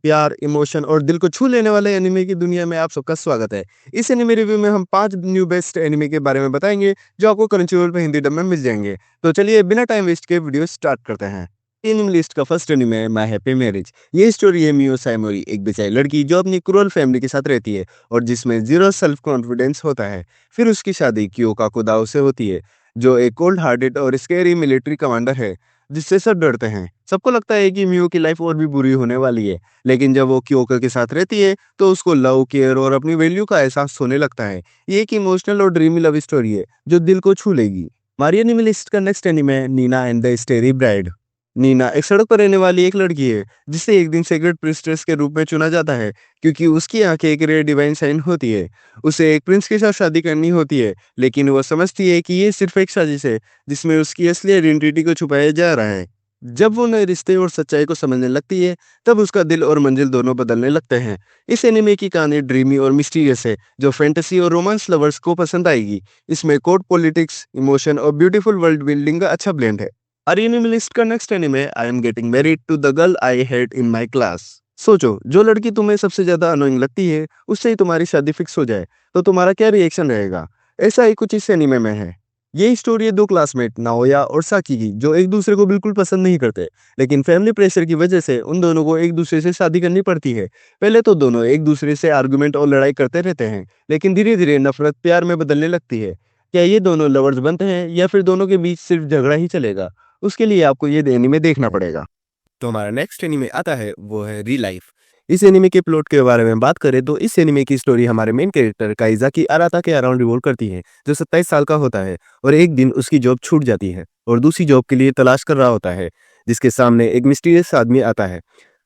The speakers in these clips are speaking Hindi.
प्यार, इमोशन और दिल को छू लेने वाले एनिमे की दुनिया में आप सबका स्वागत है। इस एनिमे रिव्यू में हम 5 न्यू बेस्ट एनिमे के बारे में बताएँगे, जो आपको क्रंचीरोल पे हिंदी डब में मिल जाएँगे। तो चलिए बिना टाइम वेस्ट किए वीडियो स्टार्ट करते हैं। एनिमे लिस्ट का फर्स्ट एनिमे है माय हैप्पी मैरिज। ये स्टोरी है मियो साइमोरी, एक बेचारी लड़की जो अपनी क्रूअल फैमिली के साथ रहती है और जिसमें ज़ीरो सेल्फ कॉन्फिडेंस होता है। फिर उसकी शादी क्योका कुदाओ से होती है, जो एक कोल्ड हार्टेड और स्कैरी मिलिट्री कमांडर है, जिससे सब डरते हैं। सबको लगता है कि मियो की लाइफ और भी बुरी होने वाली है, लेकिन जब वो क्योको के साथ रहती है, तो उसको लव, केयर और अपनी वैल्यू का एहसास होने लगता है। ये एक इमोशनल और ड्रीमी लव स्टोरी है, जो दिल को छू लेगी। मारियो एनिमे लिस्ट का नेक्स्ट एनिमे है Nina and the starry bride. Nina एक सड़क पर रहने वाली एक लड़की है, जिसे एक दिन सेक्रेट प्रिंसेस के रूप में चुना जाता है, क्योंकि उसकी आंखें एक रेयर डिवाइन साइन होती है। उसे एक प्रिंस के साथ शादी करनी होती है, लेकिन वो समझती है कि ये सिर्फ एक साजिश है, जिसमें उसकी असली आइडेंटिटी को छुपाया जा रहा है। जब वो नए रिश्ते और सच्चाई को समझने लगती है, तब उसका दिल और मंजिल दोनों बदलने लगते हैं। इस एनिमे की कहानी ड्रीमी और मिस्टीरियस है, जो फैंटेसी और रोमांस लवर्स को पसंद आएगी। इसमें कोर्ट पॉलिटिक्स, इमोशन और ब्यूटीफुल वर्ल्ड बिल्डिंग का अच्छा ब्लेंड है। और एनिमे लिस्ट का next anime I am getting married to the girl I hate in my class. सोचो, जो लड़की तुम्हें सबसे ज्यादा अनोइंग लगती है, उससे ही तुम्हारी शादी फिक्स हो जाए, तो तुम्हारा क्या रिएक्शन रहेगा? ऐसा ही कुछ इस एनिमे में है। ये स्टोरी है दो क्लासमेट नाओया और साकी की, जो एक दूसरे को बिल्कुल पसंद नहीं करते, लेकिन फैमिली प्रेशर की वजह से उन दोनों को एक दूसरे से शादी करनी पड़ती है। पहले तो दोनों एक दूसरे से आर्गुमेंट और लड़ाई करते रहते हैं, लेकिन धीरे धीरे नफरत प्यार में बदलने लगती है। क्या ये दोनों लवर्स बनते हैं या फिर दोनों के बीच सिर्फ झगड़ा ही चलेगा? उसके लिए आपको ये एनीमे देखना पड़ेगा। तो हमारा नेक्स्ट एनीमे आता है, वो है री लाइफ। इस एनीमे के प्लॉट के बारे में बात करें तो इस एनीमे की स्टोरी हमारे मेन कैरेक्टर काइजाकी अराता के अराउंड रिवॉल्व करती है, जो 27 साल का होता है और एक दिन उसकी जॉब छूट जाती है और दूसरी जॉब के लिए तलाश कर रहा होता है, जिसके सामने एक मिस्टीरियस आदमी आता है,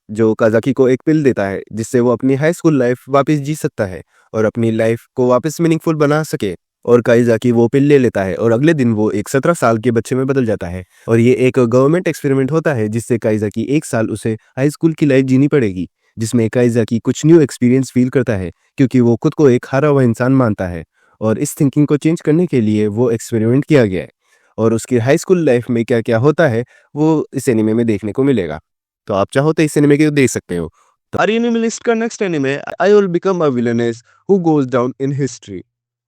जो काजाकी को एक पिल देता है, जिससे वो अपनी हाई स्कूल लाइफ वापस जी सकता है और अपनी लाइफ को वापस मीनिंगफुल बना सके। और काइजाकी वो पिल ले लेता है और अगले दिन वो एक 17 साल के बच्चे में बदल जाता है। और ये एक गवर्नमेंट एक्सपेरिमेंट होता है, जिससे काइजाकी एक साल उसे हाई स्कूल की लाइफ जीनी पड़ेगी, जिसमें काइजाकी कुछ न्यू एक्सपीरियंस फील करता है, क्योंकि वो खुद को एक हारा हुआ इंसान मानता है। और इस थिंकिंग को चेंज करने के लिए वो एक्सपेरिमेंट किया गया है। और उसकी हाई स्कूल लाइफ में क्या क्या होता है, वो इस एनिमे में देखने को मिलेगा। तो आप चाहो तो इस एनिमे को देख सकते हो। तो आर एनिमे लिस्ट का next anime I will become a villainess who goes down in history.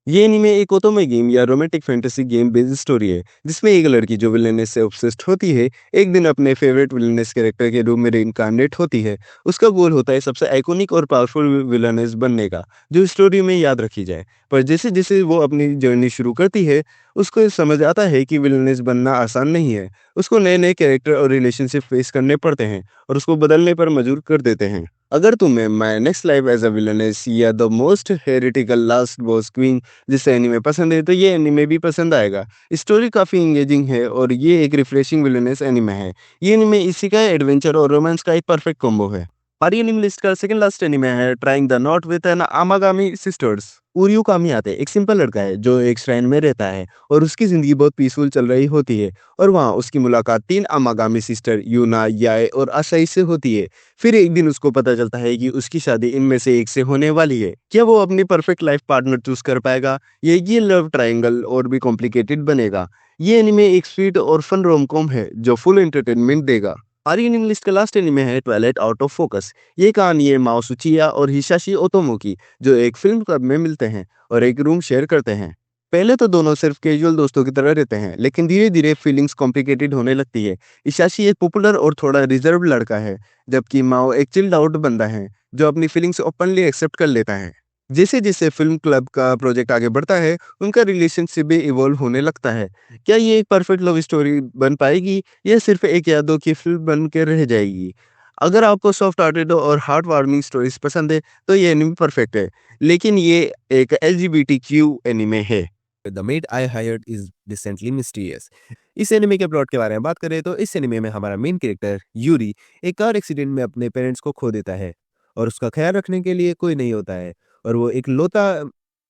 ये एनीमे एक ओतोमे गेम या romantic fantasy game based story है, जिसमें एक लड़की जो विलेनेस से ऑब्सेस्ड होती है, एक दिन अपने फेवरेट विलेनेस कैरेक्टर के रूप में रिइंकार्नेट होती है। उसका गोल होता है सबसे आइकॉनिक और पावरफुल विलेनेस बनने का, जो स्टोरी में याद रखी जाए। पर जैसे जैसे वो अपनी जर्नी शुरू करती है, उसको ये समझ आता है कि विलेनेस बनना आसान नहीं है। उसको नए नए कैरेक्टर और रिलेशनशिप फेस करने पड़ते हैं और उसको बदलने पर मजबूर कर देते हैं। अगर तुम्हें my next life as a villainess या the most heretical last boss queen जिसे एनीमे पसंद है, तो ये एनीमे भी पसंद आएगा। स्टोरी काफ़ी इंगेजिंग है और ये एक रिफ्रेशिंग विलेनेस एनीमे है। ये एनीमे इसी का एडवेंचर और रोमांस का एक परफेक्ट कॉम्बो है। हमारी एनीमे लिस्ट का सेकंड लास्ट एनीमे है trying the knot with an Amagami sisters. Uryu Kamihate एक सिंपल लड़का है जो एक श्राइन में रहता है और उसकी ज़िंदगी बहुत पीसफुल चल रही होती है, और वहाँ उसकी मुलाकात 3 अमागामी सिस्टर यूना, याए और आसाई से होती है। फिर एक दिन उसको पता चलता है कि उसकी शादी इनमें से एक से होने वाली है। क्या वो अपनी परफेक्ट लाइफ पार्टनर चूज कर पाएगा? ये लव ट्रायंगल और भी कॉम्प्लिकेटेड बनेगा? ये एनिमे एक स्वीट और फन रोम-कॉम है जो फुल एंटरटेनमेंट देगा। हमारी एनिमे लिस्ट का लास्ट एनिमे है ट्वाइलाइट आउट ऑफ फोकस। ये कहानी है माओ सुचिया और हिसाशी ओतोमो की, जो एक फिल्म क्लब में मिलते हैं और एक रूम शेयर करते हैं। पहले तो दोनों सिर्फ कैजुअल दोस्तों की तरह रहते हैं, लेकिन धीरे धीरे फीलिंग्स कॉम्प्लिकेटेड होने लगती है। इशाशी एक पॉपुलर और थोड़ा रिजर्व लड़का है, जबकि माओ एक चिल्ड आउट बंदा है जो अपनी फीलिंग्स ओपनली एक्सेप्ट कर लेता है। जैसे जैसे फिल्म क्लब का प्रोजेक्ट आगे बढ़ता है, उनका रिलेशनशिप भी इवॉल्व होने लगता है। क्या ये एक परफेक्ट लव स्टोरी बन पाएगी या सिर्फ एक यादों की फिल्म बन के रह जाएगी? अगर आपको सॉफ्ट हार्टेड और हार्ट वार्मिंग स्टोरीज पसंद है, तो ये एनिमे परफेक्ट है, लेकिन ये एक एलजीबीटीक्यू एनिमे है। The made I hired is decently mysterious. इस एनिमे के प्लॉट के बारे में बात करें तो इस एनिमे में हमारा मेन कैरेक्टर यूरी एक कार एक्सीडेंट में अपने पेरेंट्स को खो देता है और उसका ख्याल रखने के लिए कोई नहीं होता है, और वो एक लौता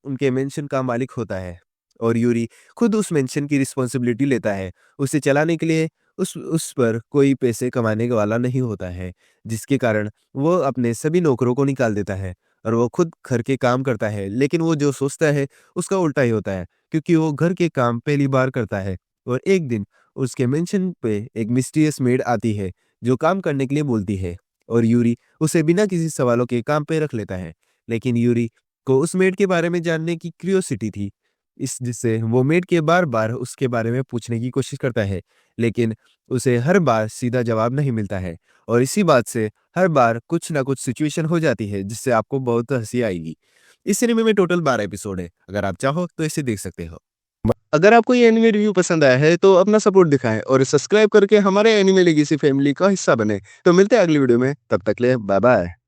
उनके मेंशन का मालिक होता है। और यूरी खुद उस मेंशन की रिस्पॉन्सिबिलिटी लेता है। उसे चलाने के लिए उस पर कोई पैसे कमाने वाला नहीं होता है, जिसके कारण वो अपने सभी नौकरों को निकाल देता है और वो खुद घर के काम करता है। लेकिन वो जो सोचता है उसका उल्टा ही होता है, क्योंकि वो घर के काम पहली बार करता है। और एक दिन उसके मेंशन पे एक मिस्टीरियस मेड आती है जो काम करने के लिए बोलती है, और यूरी उसे बिना किसी सवालों के काम पे रख लेता है। लेकिन यूरी को उस मेड के बारे में जानने की क्यूरियोसिटी थी, इस जिससे वो मेड के बार-बार उसके बारे में पूछने की कोशिश करता है, लेकिन उसे हर बार सीधा जवाब नहीं मिलता है और इसी बात से हर बार कुछ ना कुछ सिचुएशन हो जाती है जिससे आपको बहुत हँसी आएगी। इस सिनेमे में टोटल 12 एपिसोड है। अगर आप चाहो तो इसे देख सकते हो। अगर आपको ये एनिमे रिव्यू पसंद आया है तो अपना सपोर्ट दिखाएं और सब्सक्राइब करके हमारे एनिमे लेगेसी फैमिली का हिस्सा बने। तो मिलते हैं अगली वीडियो में, तब तक के लिए बाय बाय।